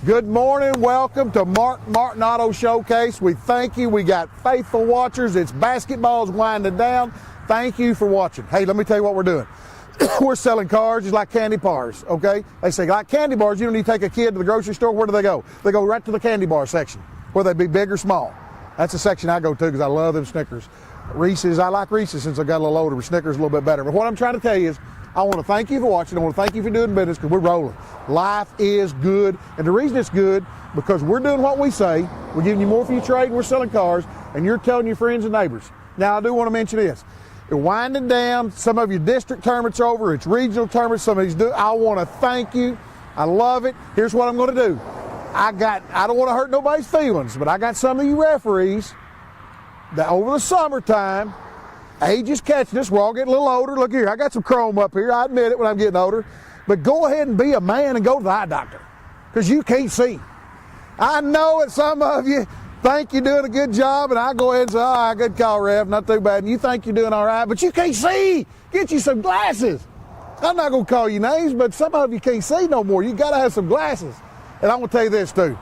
Good morning. Welcome to Martin Auto Showcase. We thank you. We got faithful watchers. It's basketball's winding down. Thank you for watching. Hey, let me tell you what we're doing. We're selling cars just like candy bars, okay? They say, like candy bars, you don't need to take a kid to the grocery store. Where do they go? They go right to the candy bar section, whether they be big or small. That's the section I go to because I love them Snickers. Reese's, I like Reese's since I got a little older, but Snickers a little bit better. But what I'm trying to tell you is, I want to thank you for watching. I want to thank you for doing business because we're rolling. Life is good. And the reason it's good, because we're doing what we say. We're giving you more for your trade and we're selling cars. And you're telling your friends and neighbors. Now, I do want to mention this. You're winding down. Some of your district tournaments are over. It's regional tournaments. Some of these do. I want to thank you. I love it. Here's what I'm going to do. I don't want to hurt nobody's feelings, but I got some of you referees that over the summertime, age is catching us. We're all getting a little older. Look here, I got some chrome up here. I admit it when I'm getting older. But go ahead and be a man and go to the eye doctor because you can't see. I know that some of you think you're doing a good job, and I go ahead and say, all right, good call, ref, not too bad. And you think you're doing all right, but you can't see. Get you some glasses. I'm not going to call you names, but some of you can't see no more. You got to have some glasses. And I'm going to tell you this, too.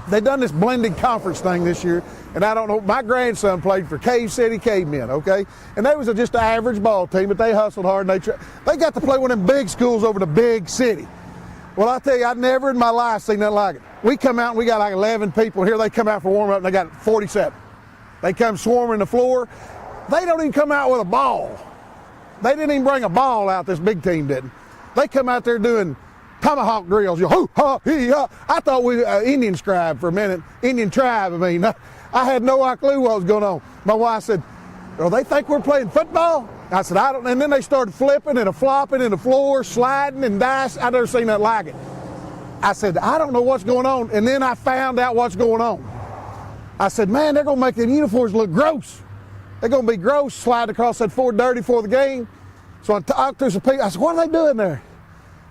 They done this blended conference thing this year, and I don't know, my grandson played for Cave City Cavemen, okay? And they was just an average ball team, but they hustled hard, and they got to play one of them big schools over in a big city. Well, I tell you, I've never in my life seen nothing like it. We come out, and we got like 11 people here. They come out for warm-up, and they got 47. They come swarming the floor. They don't even come out with a ball. They didn't even bring a ball out, this big team didn't. They come out there doing tomahawk drills. I thought we were Indian tribe for a minute. Indian tribe, I mean. I had no clue what was going on. My wife said, oh, they think we're playing football? I said, I don't. And then they started flipping and flopping in the floor, sliding and dicing. I've never seen nothing like it. I said, I don't know what's going on. And then I found out what's going on. I said, man, they're going to make them uniforms look gross. They're going to be gross, slide across that floor dirty for the game. So I talked to some people. I said, what are they doing there?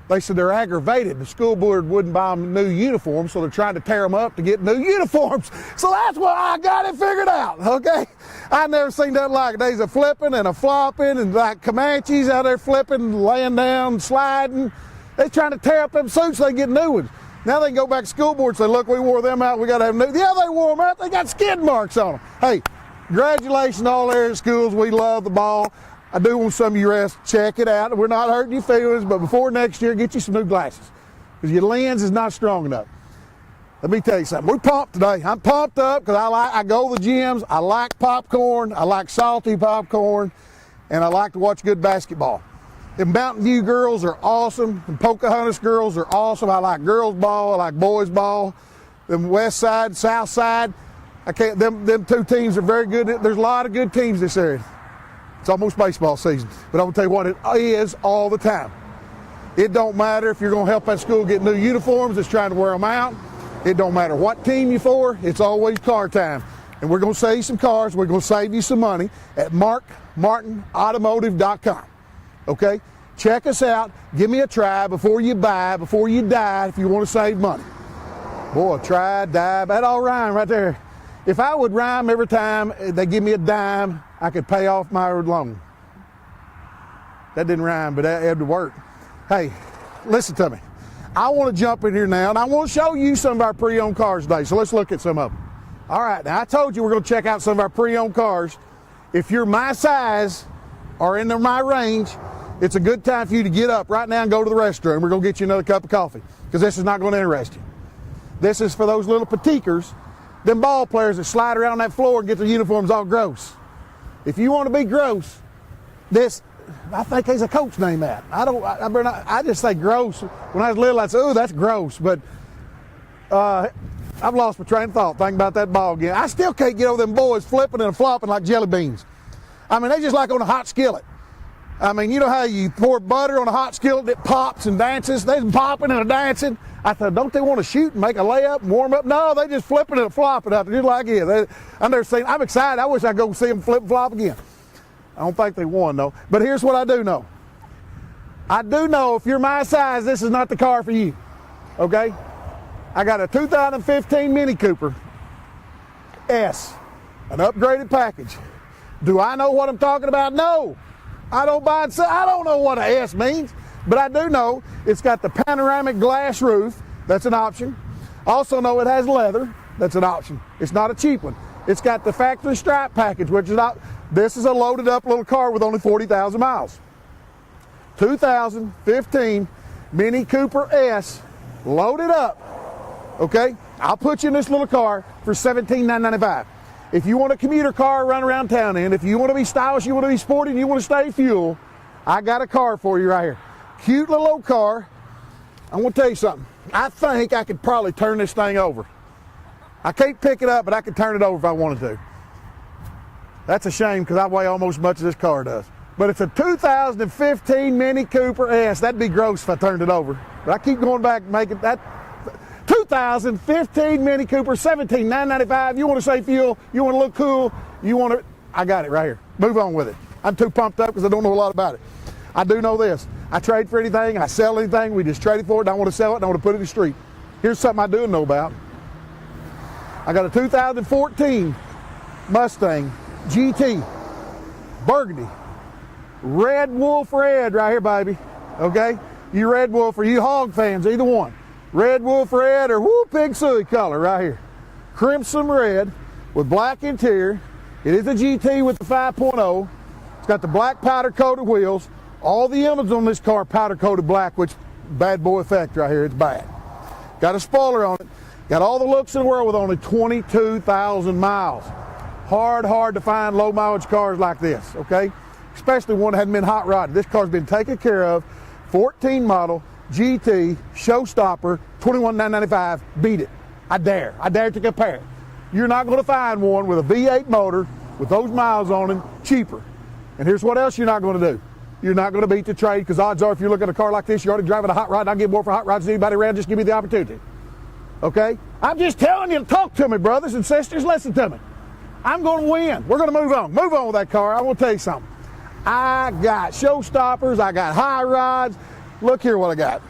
They said they're aggravated. The school board wouldn't buy them new uniforms, so they're trying to tear them up to get new uniforms. So that's what I got it figured out, okay? I never seen nothing like it. There's a flipping and a flopping and like Comanches out there flipping, laying down, sliding. They're trying to tear up them suits so they get new ones. Now they can go back to school board and say, look, we wore them out. We got to have new. Yeah, they wore them out. They got skid marks on them. Hey, congratulations to all area schools. We love the ball. I do want some of you rest. Check it out. We're not hurting your feelings, but before next year, get you some new glasses because your lens is not strong enough. Let me tell you something. We're pumped today. I'm pumped up because I go to the gyms. I like popcorn. I like salty popcorn, and I like to watch good basketball. The Mountain View girls are awesome. The Pocahontas girls are awesome. I like girls ball. I like boys ball. The West Side, South Side. Them two teams are very good. There's a lot of good teams this area. It's almost baseball season, but I'm going to tell you what it is all the time. It don't matter if you're going to help that school get new uniforms that's trying to wear them out. It don't matter what team you're for. It's always car time. And we're going to save you some cars. We're going to save you some money at markmartinautomotive.com. Okay? Check us out. Give me a try before you buy, before you die if you want to save money. Boy, try, die, that all rhyme right there. If I would rhyme every time they give me a dime, I could pay off my loan. That didn't rhyme, but that had to work. Hey, listen to me. I want to jump in here now, and I want to show you some of our pre-owned cars today. So let's look at some of them. All right, now I told you we're going to check out some of our pre-owned cars. If you're my size or in my range, it's a good time for you to get up right now and go to the restroom. We're going to get you another cup of coffee because this is not going to interest you. This is for those little petites, them ball players that slide around that floor and get their uniforms all gross. If you want to be gross, I think there's a coach named that. I just say gross. When I was little, I'd say, oh, that's gross. But I've lost my train of thought thinking about that ball again. I still can't get over them boys flipping and flopping like jelly beans. I mean, they just like on a hot skillet. I mean, you know how you pour butter on a hot skillet that pops and dances? They're popping and dancing. I thought, don't they want to shoot and make a layup and warm up? No, they just flipping and flopping out there just like it. I've never seen. I'm excited. I wish I could go see them flip and flop again. I don't think they won, though. But here's what I do know. I do know if you're my size, this is not the car for you. Okay? I got a 2015 Mini Cooper S, an upgraded package. Do I know what I'm talking about? No. I don't buy and sell. I don't know what an S means, but I do know it's got the panoramic glass roof. That's an option. Also know it has leather. That's an option. It's not a cheap one. It's got the factory stripe package, which is not, this is a loaded up little car with only 40,000 miles. 2015 Mini Cooper S, loaded up, okay? I'll put you in this little car for $17,995. If you want a commuter car run around town in, if you want to be stylish, you want to be sporty, and you want to stay fuel, I got a car for you right here. Cute little old car. I'm going to tell you something. I think I could probably turn this thing over. I can't pick it up, but I could turn it over if I wanted to. That's a shame because I weigh almost as much as this car does. But it's a 2015 Mini Cooper S. That'd be gross if I turned it over. But I keep going back and making that. 2015 Mini Cooper, $17,995. You want to save fuel, you want to look cool, you want to, I got it right here. Move on with it. I'm too pumped up because I don't know a lot about it. I do know this. I trade for anything, I sell anything, we just traded for it, don't want to sell it, don't want to put it in the street. Here's something I do know about. I got a 2014 Mustang GT, burgundy, red wolf red right here, baby, okay? You red wolf or you hog fans, either one. Red wolf red or whoo pig suey color right here. Crimson red with black interior. It is a GT with the 5.0. It's got the black powder coated wheels. All the emblems on this car powder coated black, which bad boy effect right here, it's bad. Got a spoiler on it. Got all the looks in the world with only 22,000 miles. Hard to find low mileage cars like this, okay? Especially one that hadn't been hot rodded. This car's been taken care of. 14 model. GT, showstopper, $21,995, beat it. I dare to compare. You're not going to find one with a V8 motor with those miles on it cheaper. And here's what else you're not going to do. You're not going to beat the trade because odds are if you look at a car like this, you're already driving a hot rod, and I get more for hot rods than anybody around, just give me the opportunity. Okay? I'm just telling you to talk to me, brothers and sisters, listen to me. I'm going to win. We're going to move on. Move on with that car. I want to tell you something. I got showstoppers, I got high rods. Look here what I got.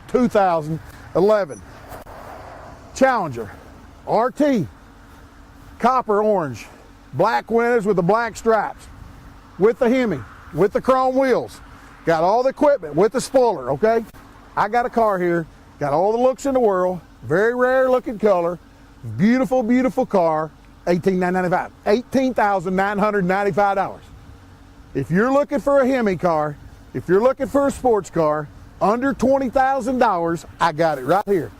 2011 Challenger RT, copper orange, black windows with the black stripes, with the Hemi, with the chrome wheels. Got all the equipment with the spoiler, okay? I got a car here, got all the looks in the world, very rare looking color, beautiful, beautiful car, $18,995, $18,995. If you're looking for a Hemi car, if you're looking for a sports car, under $20,000, I got it right here.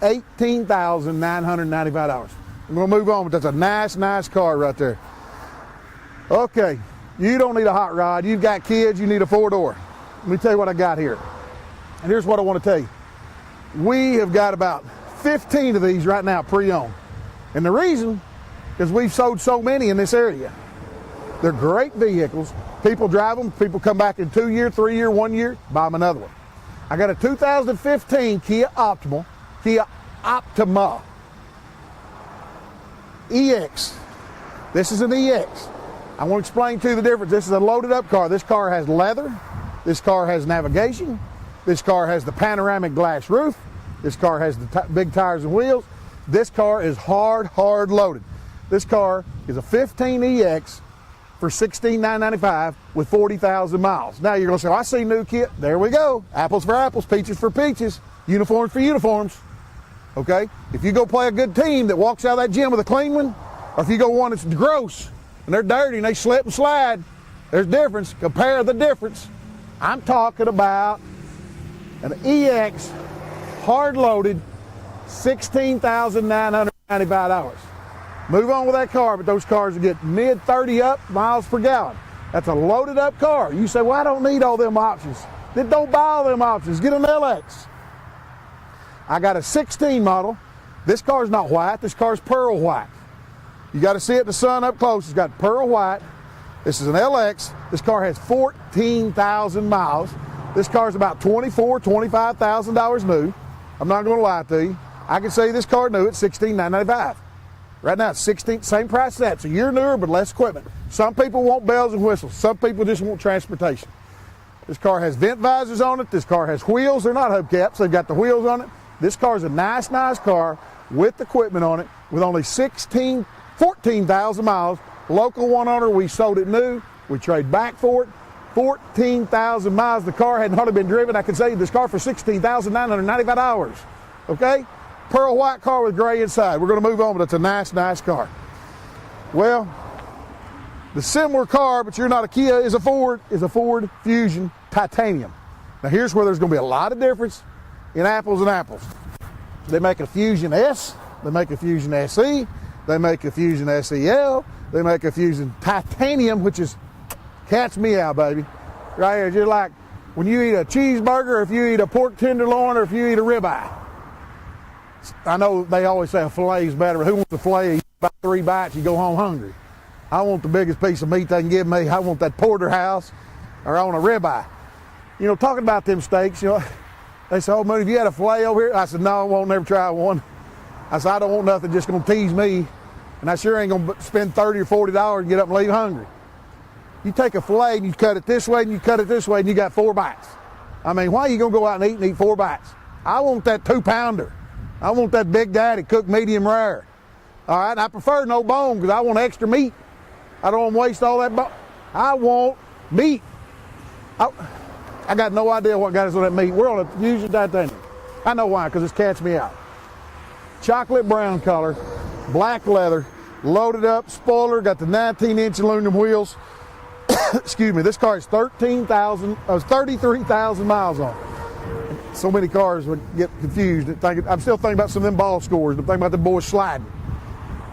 $18,995. I'm going to move on, but that's a nice car right there. Okay, you don't need a hot rod. You've got kids, you need a four-door. Let me tell you what I got here. And here's what I want to tell you. We have got about 15 of these right now pre-owned. And the reason is we've sold so many in this area. They're great vehicles. People drive them. People come back in 2 year, 3 year, 1 year, buy them another one. I got a 2015 Kia Optima EX. This is an EX. I want to explain to you the difference. This is a loaded up car. This car has leather. This car has navigation. This car has the panoramic glass roof. This car has the big tires and wheels. This car is hard loaded. This car is a 15 EX for $16,995 with 40,000 miles. Now you're going to say, oh, I see new kit. There we go. Apples for apples, peaches for peaches, uniforms for uniforms. Okay? If you go play a good team that walks out of that gym with a clean one, or if you go one that's gross and they're dirty and they slip and slide, there's difference. Compare the difference. I'm talking about an EX hard loaded $16,995. Move on with that car, but those cars will get mid 30 up miles per gallon. That's a loaded up car. You say, well, I don't need all them options. Then don't buy all them options. Get an LX. I got a 16 model. This car's not white. This car's pearl white. You got to see it in the sun up close. It's got pearl white. This is an LX. This car has 14,000 miles. This car's about $24,000, $25,000 new. I'm not going to lie to you. I can say this car new at $16,995. Right now it's 16, same price as that. It's a year newer but less equipment. Some people want bells and whistles. Some people just want transportation. This car has vent visors on it. This car has wheels. They're not hubcaps. They've got the wheels on it. This car is a nice car with equipment on it with only 14,000 miles. Local one owner, we sold it new. We trade back for it. 14,000 miles. The car hadn't hardly been driven. I can sell you this car for $16,995. Okay? pearl white car with gray inside. We're going to move on, but it's a nice, nice car. Well, the similar car, but you're not a Kia, is a Ford Fusion Titanium. Now here's where there's going to be a lot of difference in apples and apples. They make a Fusion S, they make a Fusion SE, they make a Fusion SEL, they make a Fusion Titanium, which is cat's meow, baby. Right here, just like when you eat a cheeseburger, or if you eat a pork tenderloin, or if you eat a ribeye. I know they always say a filet is better, but who wants a filet? You about 3 bites, you go home hungry. I want the biggest piece of meat they can give me. I want that porterhouse, or I want a ribeye. You know, talking about them steaks, you know, they say, oh, man, have you had a filet over here? I said, no, I won't never try one. I said, I don't want nothing just going to tease me, and I sure ain't going to spend $30 or $40 and get up and leave hungry. You take a filet and you cut it this way and you cut it this way and you got 4 bites. I mean, why are you going to go out and eat 4 bites? I want that 2-pounder. I want that Big Daddy cooked medium rare. All right, and I prefer no bone because I want extra meat. I don't want to waste all that bone. I want meat. I got no idea what got us on that meat. We're on a Fusion Titanium. I know why, because it's catch me out. Chocolate brown color, black leather, loaded up, spoiler, got the 19-inch aluminum wheels. Excuse me, this car is 33,000 miles on it. So many cars would get confused. I'm still thinking about some of them ball scores. I'm thinking about the boys sliding.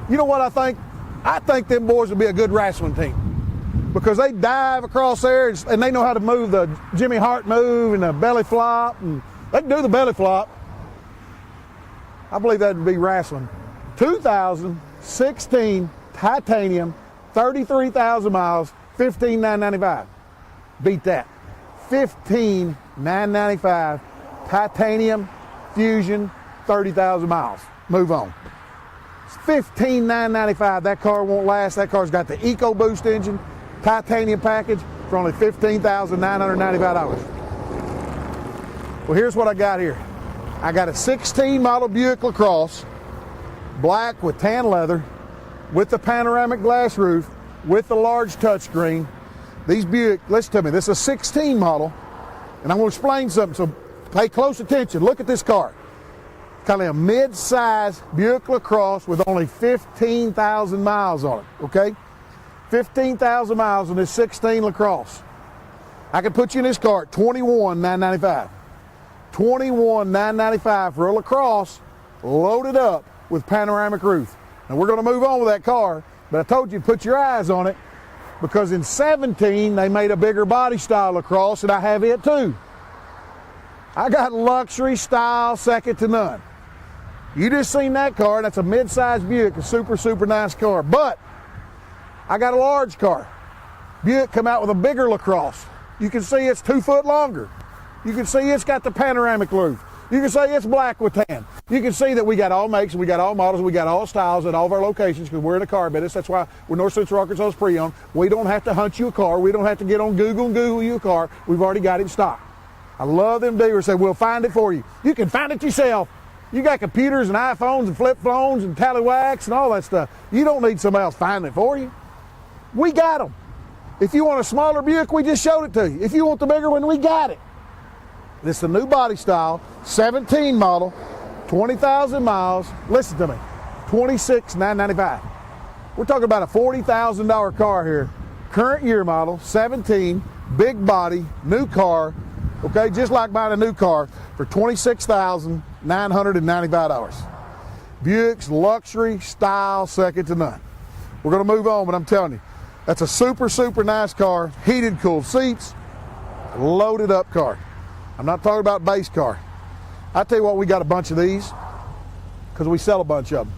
You know what I think? I think them boys would be a good wrestling team because they dive across there and they know how to move the Jimmy Hart move and the belly flop, and they can do the belly flop. I believe that would be wrestling. 2016 Titanium, 33,000 miles, $15,995. Beat that. $15,995. Titanium Fusion, 30,000 miles. Move on. It's $15,995. That car won't last. That car's got the EcoBoost engine, titanium package for only $15,995. Well, here's what I got here. I got a 16 model Buick LaCrosse, black with tan leather, with the panoramic glass roof, with the large touchscreen. These Buick, listen to me, this is a 16 model, and I'm going to explain something, so pay close attention. Look at this car. Kind of a mid-size Buick LaCrosse with only 15,000 miles on it, okay? 15,000 miles on this 16 LaCrosse. I can put you in this car at $21,995. $21,995 for a LaCrosse loaded up with panoramic roof. Now we're going to move on with that car, but I told you to put your eyes on it because in 17 they made a bigger body style LaCrosse, and I have it too. I got luxury style second to none. You just seen that car. That's a mid-size Buick, a super, super nice car. But I got a large car. Buick come out with a bigger LaCrosse. You can see it's 2 foot longer. You can see it's got the panoramic roof. You can say it's black with tan. You can see that we got all makes, we got all models, we got all styles at all of our locations because we're in a car business. That's why we're North Central Arkansas's pre-owned. We don't have to hunt you a car. We don't have to get on Google and Google you a car. We've already got it in stock. I love them dealers say, we'll find it for you. You can find it yourself. You got computers and iPhones and flip phones and tallywhacks and all that stuff. You don't need somebody else finding it for you. We got them. If you want a smaller Buick, we just showed it to you. If you want the bigger one, we got it. This is a new body style, 17 model, 20,000 miles. Listen to me, $26,995. We're talking about a $40,000 car here. Current year model, 17, big body, new car. Okay, just like buying a new car for $26,995. Buick's luxury style second to none. We're going to move on, but I'm telling you, that's a super, super nice car. Heated, cooled seats, loaded up car. I'm not talking about base car. I tell you what, we got a bunch of these because we sell a bunch of them.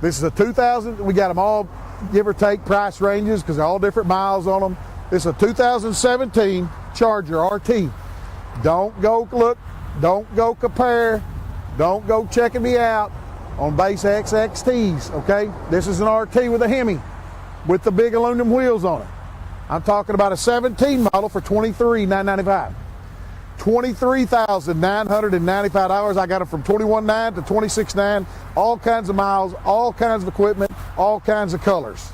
This is a 2000. We got them all, give or take, price ranges because they're all different miles on them. This is a 2017 Charger RT. Don't go look, don't go compare, don't go checking me out on base XXTs, okay? This is an RT with a Hemi with the big aluminum wheels on it. I'm talking about a 17 model for $23,995. $23,995. I got them from $21,900 to $26,900. All kinds of miles, all kinds of equipment, all kinds of colors.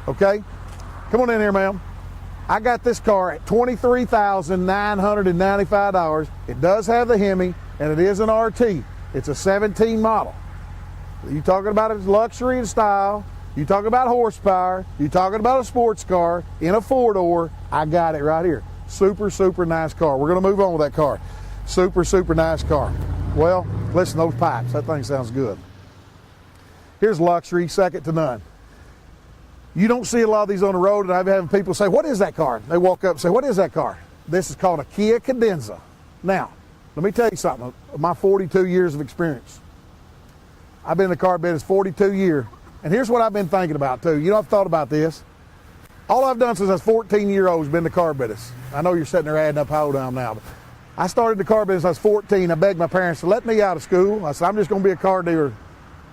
Okay? Come on in here, ma'am. I got this car at $23,995. It does have the Hemi, and it is an RT. It's a 17 model. You talking about its luxury and style. You talking about horsepower. You talking about a sports car in a 4-door. I got it right here. Super, super nice car. We're going to move on with that car. Super, super nice car. Well, listen to those pipes. That thing sounds good. Here's luxury, second to none. You don't see a lot of these on the road, and I've been having people say, what is that car? They walk up and say, what is that car? This is called a Kia Cadenza. Now, let me tell you something. My 42 years of experience. I've been in the car business 42 years, and here's what I've been thinking about, too. You know, I've thought about this. All I've done since I was 14-year-old has been the car business. I know you're sitting there adding up how old I am now, but I started the car business when I was 14. I begged my parents to let me out of school. I said, I'm just going to be a car dealer.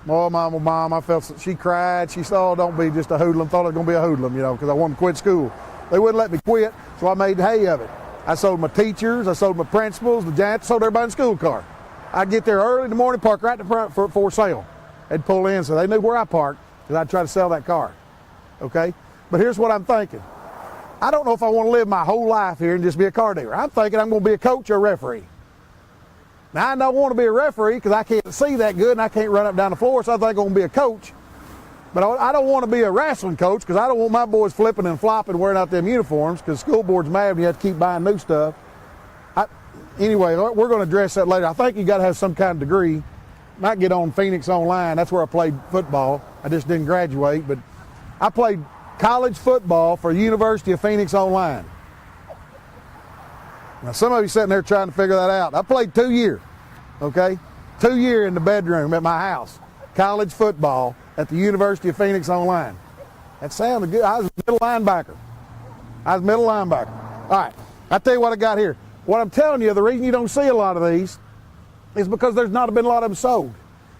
Oh, mom, I felt, she cried. She said, oh, don't be just a hoodlum. Thought I was going to be a hoodlum, you know, because I wanted to quit school. They wouldn't let me quit, so I made hay of it. I sold my teachers, I sold my principals, the janitors, sold everybody in school car. I'd get there early in the morning, park right in the front for sale. They'd pull in, so they knew where I parked, because I'd try to sell that car, okay? But here's what I'm thinking. I don't know if I want to live my whole life here and just be a car dealer. I'm thinking I'm going to be a coach or a referee. Now, I don't want to be a referee because I can't see that good and I can't run up and down the floor, so I think I'm going to be a coach. But I don't want to be a wrestling coach because I don't want my boys flipping and flopping wearing out them uniforms because the school board's mad when you have to keep buying new stuff. Anyway, we're going to address that later. I think you got to have some kind of degree. Might get on Phoenix Online. That's where I played football. I just didn't graduate, but I played college football for University of Phoenix Online. Now, some of you sitting there trying to figure that out. I played 2 years, okay? 2 years in the bedroom at my house. College football at the University of Phoenix Online. That sounded good. I was a middle linebacker. All right, I'll tell you what I got here. What I'm telling you, the reason you don't see a lot of these is because there's not been a lot of them sold.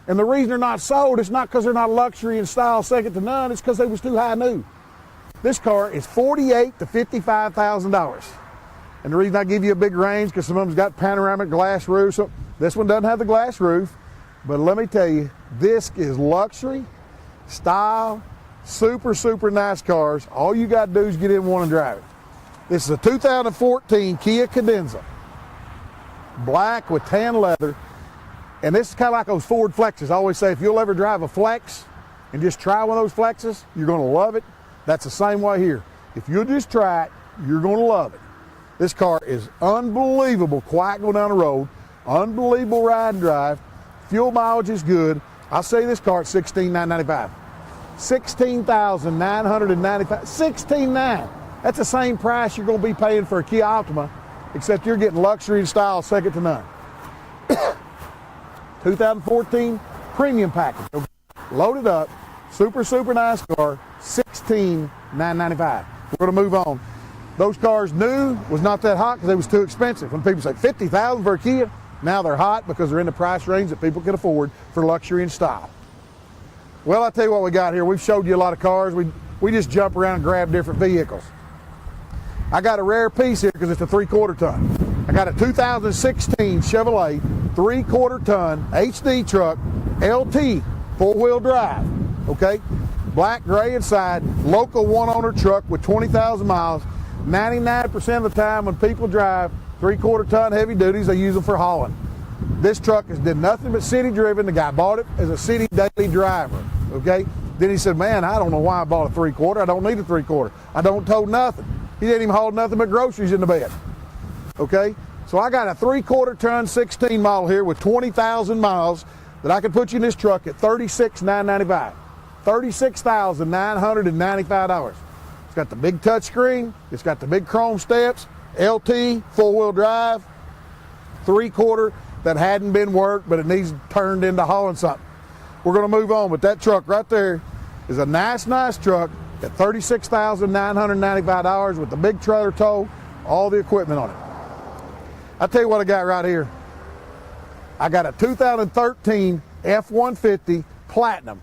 And the reason they're not sold is not because they're not luxury and style second to none. It's because they was too high new. This car is $48,000 to $55,000. And the reason I give you a big range because some of them's got panoramic glass roofs. So this one doesn't have the glass roof. But let me tell you, this is luxury, style, super, super nice cars. All you got to do is get in one and drive it. This is a 2014 Kia Cadenza. Black with tan leather. And this is kind of like those Ford Flexes. I always say if you'll ever drive a Flex and just try one of those Flexes, you're going to love it. That's the same way here. If you'll just try it, you're going to love it. This car is unbelievable, quiet going down the road, unbelievable ride and drive. Fuel mileage is good. I'll say this car at $16,995. $16,995. $16,995. That's the same price you're going to be paying for a Kia Optima, except you're getting luxury and style second to none. 2014 premium package. Loaded up. Super, super nice car. $16,995. We're going to move on. Those cars new was not that hot because they was too expensive. When people say $50,000 for a Kia, now they're hot because they're in the price range that people can afford for luxury and style. Well, I'll tell you what we got here. We've showed you a lot of cars. We just jump around and grab different vehicles. I got a rare piece here because it's a 3/4 ton. I got a 2016 Chevrolet 3/4 ton HD truck, LT, 4-wheel drive, okay? Black, gray inside, local one-owner truck with 20,000 miles. 99% of the time when people drive 3/4 ton heavy duties, they use them for hauling. This truck has done nothing but city driven. The guy bought it as a city daily driver, okay? Then he said, man, I don't know why I bought a 3/4. I don't need a 3/4. I don't tow nothing. He didn't even haul nothing but groceries in the bed, okay? So I got a 3/4 ton 16 model here with 20,000 miles that I could put you in this truck at $36,995. $36,995. It's got the big touch screen. It's got the big chrome steps, LT, 4-wheel drive, 3/4 that hadn't been worked, but it needs turned into hauling something. We're going to move on, but that truck right there is a nice, nice truck at $36,995 with the big trailer tow, all the equipment on it. I'll tell you what I got right here. I got a 2013 F-150 Platinum.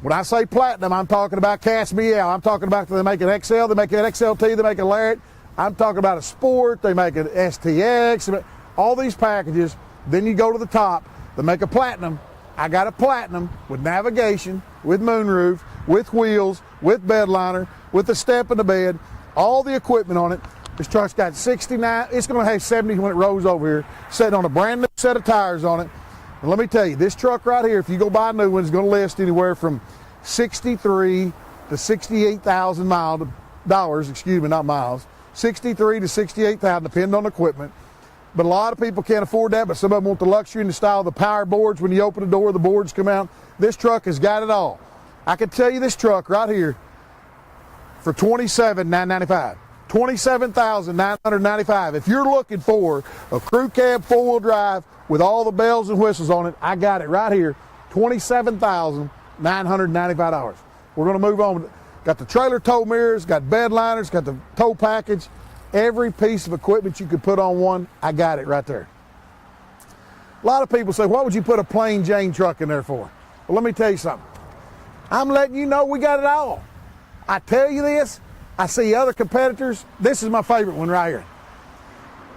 When I say Platinum, I'm talking about cast me out. I'm talking about they make an XL, they make an XLT, they make a Lariat. I'm talking about a Sport, they make an STX, all these packages. Then you go to the top, they make a Platinum. I got a Platinum with navigation, with moonroof, with wheels, with bed liner, with the step in the bed, all the equipment on it. This truck's got 69, it's going to have 70 when it rolls over here, sitting on a brand new set of tires on it. And let me tell you, this truck right here, if you go buy a new one, is going to list anywhere from $63,000 to $68,000 dollars, excuse me, not miles. $63,000 to $68,000, depending on the equipment. But a lot of people can't afford that, but some of them want the luxury and the style of the power boards. When you open the door, the boards come out. This truck has got it all. I can tell you this truck right here for $27,995. $27,995. If you're looking for a crew cab four-wheel drive with all the bells and whistles on it, I got it right here. $27,995. We're going to move on. Got the trailer tow mirrors, got bed liners, got the tow package. Every piece of equipment you could put on one, I got it right there. A lot of people say, what would you put a plain Jane truck in there for? Well, let me tell you something. I'm letting you know we got it all. I tell you this, I see other competitors. This is my favorite one right here.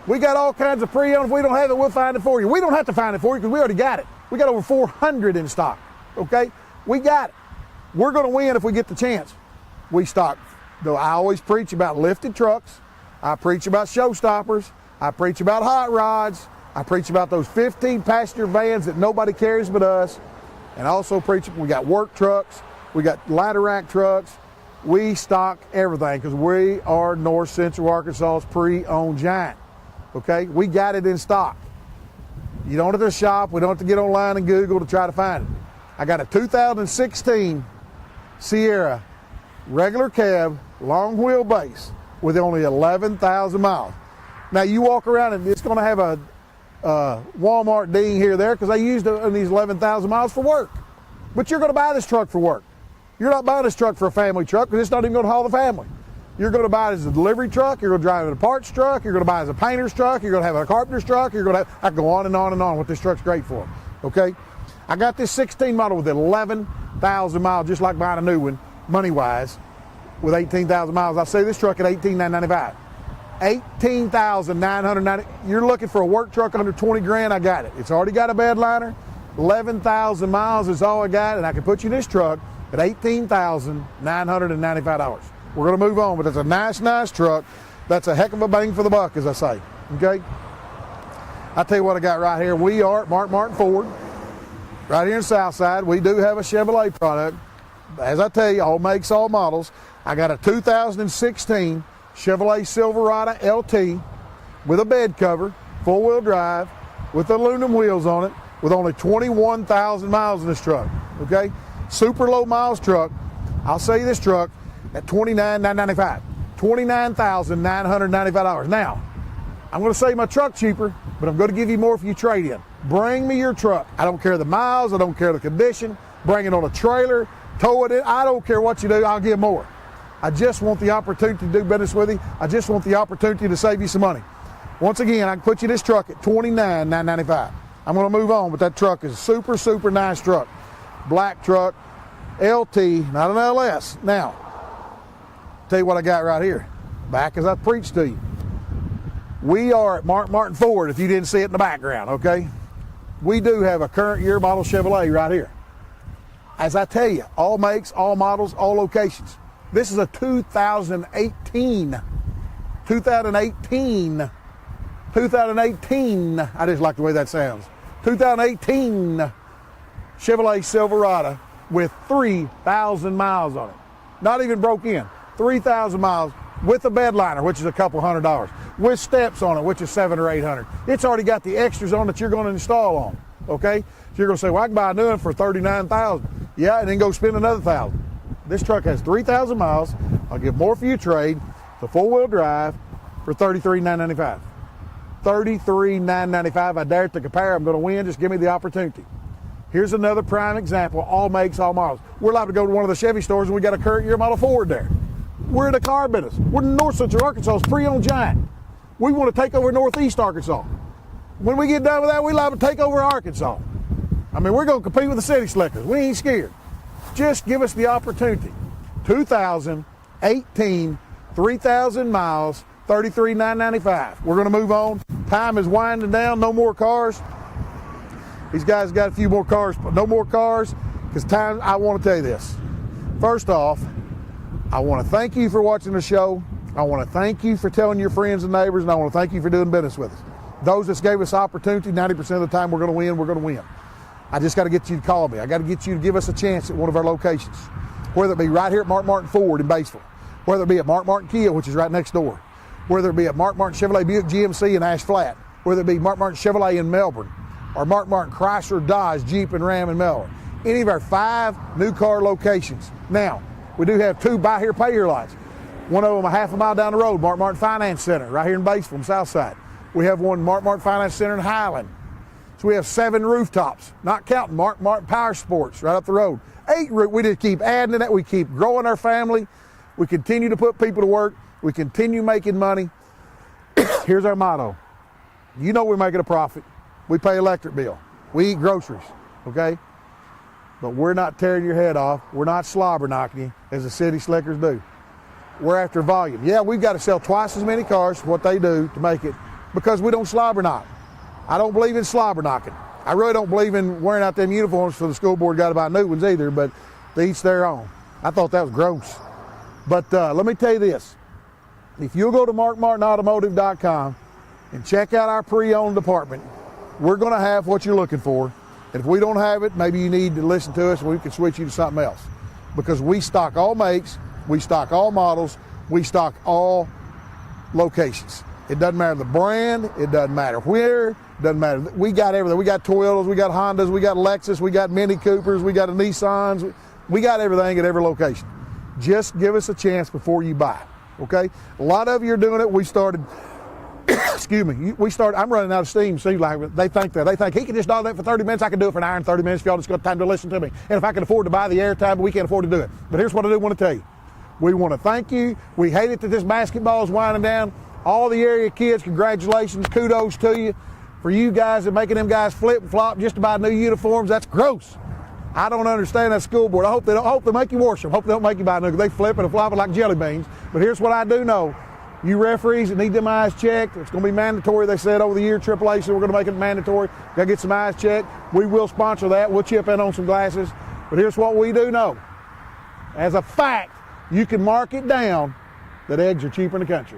We got all kinds of pre-owned. If we don't have it, we'll find it for you. We don't have to find it for you because we already got it. We got over 400 in stock, okay? We got it. We're going to win if we get the chance. We stock. Though I always preach about lifted trucks. I preach about showstoppers. I preach about hot rods. I preach about those 15-passenger vans that nobody carries but us. And I also preach, we got work trucks. We got ladder rack trucks. We stock everything because we are North Central Arkansas's pre-owned giant. Okay? We got it in stock. You don't have to shop. We don't have to get online and Google to try to find it. I got a 2016 Sierra regular cab, long wheelbase with only 11,000 miles. Now you walk around and it's going to have a Walmart ding here or there because they used it in these 11,000 miles for work. But you're going to buy this truck for work. You're not buying this truck for a family truck because it's not even going to haul the family. You're going to buy it as a delivery truck. You're going to drive it as a parts truck. You're going to buy it as a painter's truck. You're going to have a carpenter's truck. You're going to have, I can go on and on and on what this truck's great for. Okay? I got this 16 model with 11,000 miles, just like buying a new one, money-wise, with 18,000 miles. I see this truck at $18,995. $18,990. You're looking for a work truck under 20 grand, I got it. It's already got a bed liner. 11,000 miles is all I got, and I can put you this truck at $18,995. We're going to move on, but it's a nice, nice truck. That's a heck of a bang for the buck, as I say. Okay? I'll tell you what I got right here. We are at Mark Martin Ford, right here in Southside. We do have a Chevrolet product. As I tell you, all makes, all models. I got a 2016 Chevrolet Silverado LT with a bed cover, four-wheel drive, with aluminum wheels on it, with only 21,000 miles in this truck, okay? Super low miles truck. I'll sell you this truck at $29,995. $29,995. Now, I'm going to sell you my truck cheaper, but I'm going to give you more if you trade in. Bring me your truck. I don't care the miles. I don't care the condition. Bring it on a trailer. Tow it in. I don't care what you do. I'll give more. I just want the opportunity to do business with you. I just want the opportunity to save you some money. Once again, I can put you this truck at $29,995. I'm going to move on, but that truck is a super, super nice truck. Black truck, LT, not an LS. Now, tell you what I got right here. Back as I preached to you. We are at Mark Martin Ford, if you didn't see it in the background, okay? We do have a current year model Chevrolet right here. As I tell you, all makes, all models, all locations. This is a 2018, I just like the way that sounds. 2018 Chevrolet Silverado with 3,000 miles on it. Not even broke in. 3,000 miles with a bed liner, which is a couple $100. With steps on it, which is $700 or $800. It's already got the extras on that you're going to install on, okay? So you're going to say, well, I can buy a new one for $39,000. Yeah, and then go spend another $1,000. This truck has 3,000 miles. I'll give more for your trade. It's a four-wheel drive for $33,995. $33,995. I dare to compare. I'm going to win. Just give me the opportunity. Here's another prime example. All makes, all models. We're allowed to go to one of the Chevy stores and we got a current year model Ford there. We're in the car business. We're in North Central Arkansas's pre-owned giant. We want to take over Northeast Arkansas. When we get done with that, we're allowed to take over Arkansas. I mean, we're going to compete with the city slickers. We ain't scared. Just give us the opportunity. 2018, 3,000 miles, $33,995. We're going to move on. Time is winding down. No more cars. These guys got a few more cars, but no more cars because time. I want to tell you this. First off, I want to thank you for watching the show. I want to thank you for telling your friends and neighbors, and I want to thank you for doing business with us. Those that gave us opportunity, 90% of the time we're going to win, we're going to win. I just got to get you to call me. I got to get you to give us a chance at one of our locations, whether it be right here at Mark Martin Ford in Batesville, whether it be at Mark Martin Kia, which is right next door, whether it be at Mark Martin Chevrolet Buick GMC in Ash Flat, whether it be Mark Martin Chevrolet in Melbourne, or Mark Martin Chrysler Dodge Jeep and Ram in Melbourne. Any of our 5 new car locations. Now, we do have 2 buy here, pay here lots. One of them a half a mile down the road, Mark Martin Finance Center, right here in Batesville, South Side. We have one Mark Martin Finance Center in Highland. So we have 7 rooftops, not counting Mark Martin Power Sports right up the road. 8 we just keep adding to that. We keep growing our family. We continue to put people to work. We continue making money. Here's our motto. You know we're making a profit. We pay electric bill. We eat groceries, okay? But we're not tearing your head off. We're not slobber knocking you as the city slickers do. We're after volume. Yeah, we've got to sell twice as many cars as what they do to make it, because we don't slobber knock. I don't believe in slobber knocking. I really don't believe in wearing out them uniforms for the school board got to buy new ones either, but they each their own. I thought that was gross. But let me tell you this. If you'll go to markmartinautomotive.com and check out our pre-owned department, we're going to have what you're looking for. And if we don't have it, maybe you need to listen to us and we can switch you to something else. Because we stock all makes, we stock all models, we stock all locations. It doesn't matter the brand, it doesn't matter where, it doesn't matter. We got everything. We got Toyotas, we got Hondas, we got Lexus, we got Mini Coopers, we got Nissans. We got everything at every location. Just give us a chance before you buy, okay? A lot of you are doing it. We started, excuse me, I'm running out of steam. See, like they think he can just do that for 30 minutes. I can do it for an hour and 30 minutes if y'all just got time to listen to me. And if I can afford to buy the airtime, we can't afford to do it. But here's what I do want to tell you. We want to thank you. We hate it that this basketball is winding down. All the area kids, congratulations, kudos to you. For you guys that making them guys flip and flop just to buy new uniforms, that's gross. I don't understand that school board. I hope they make you wash them. Hope they don't make you buy new. They flip and flop it like jelly beans. But here's what I do know. You referees that need them eyes checked, it's going to be mandatory. They said over the year, AAA said we're going to make it mandatory. Got to get some eyes checked. We will sponsor that. We'll chip in on some glasses. But here's what we do know. As a fact, you can mark it down that eggs are cheaper in the country.